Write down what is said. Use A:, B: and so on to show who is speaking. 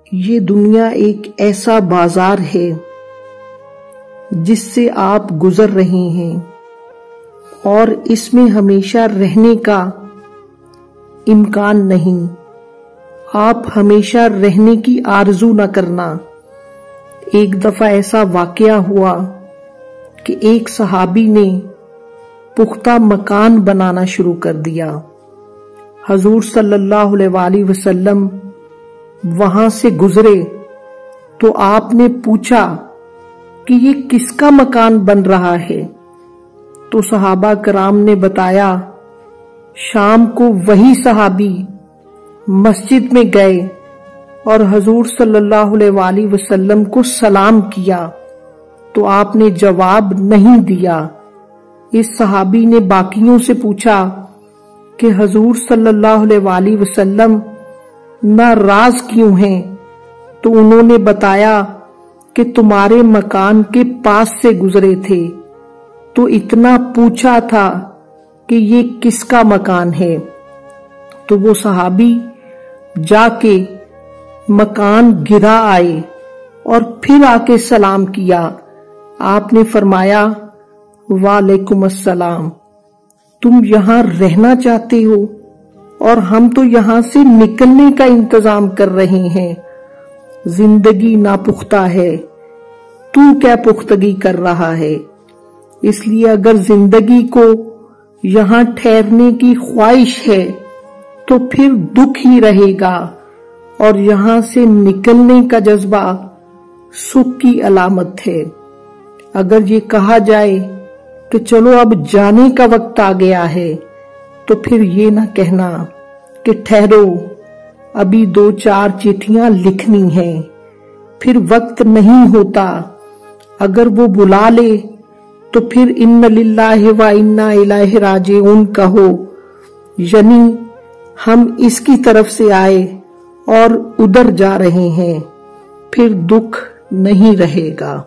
A: یہ دنیا ایک ایسا بازار ہے جس سے آپ گزر رہے ہیں اور اس میں ہمیشہ رہنے کا امکان نہیں۔ آپ ہمیشہ رہنے کی آرزو نہ کرنا۔ ایک دفعہ ایسا واقعہ ہوا کہ ایک صحابی نے پختہ مکان بنانا شروع کر دیا۔ حضور صلی اللہ علیہ وآلہ وسلم وہاں سے گزرے تو آپ نے پوچھا کہ یہ کس کا مکان بن رہا ہے؟ تو صحابہ کرام نے بتایا، شام کو وہی صحابی مسجد میں گئے اور حضور صلی اللہ علیہ وآلہ وسلم کو سلام کیا تو آپ نے جواب نہیں دیا۔ اس صحابی نے باقیوں سے پوچھا کہ حضور صلی اللہ علیہ وآلہ وسلم ناراض کیوں ہیں؟ تو انہوں نے بتایا کہ تمہارے مکان کے پاس سے گزرے تھے تو اتنا پوچھا تھا کہ یہ کس کا مکان ہے۔ تو وہ صحابی جا کے مکان گرا آئے اور پھر آ کے سلام کیا۔ آپ نے فرمایا، وعلیکم السلام، تم یہاں رہنا چاہتے ہو اور ہم تو یہاں سے نکلنے کا انتظام کر رہے ہیں۔ زندگی ناپختہ ہے، تو کیا پختگی کر رہا ہے؟ اس لیے اگر زندگی کو یہاں ٹھہرنے کی خواہش ہے تو پھر دکھ ہی رہے گا، اور یہاں سے نکلنے کا جذبہ سکھ کی علامت ہے۔ اگر یہ کہا جائے کہ چلو اب جانے کا وقت آ گیا ہے تو پھر یہ نہ کہنا کہ ٹھہرو، ابھی 2-4 چٹھیاں لکھنی ہیں، پھر وقت نہیں ہوتا۔ اگر وہ بلا لے تو پھر ان للہ و انا الیہ راجعون کہو، یعنی ہم اس کی طرف سے آئے اور ادھر جا رہے ہیں، پھر دکھ نہیں رہے گا۔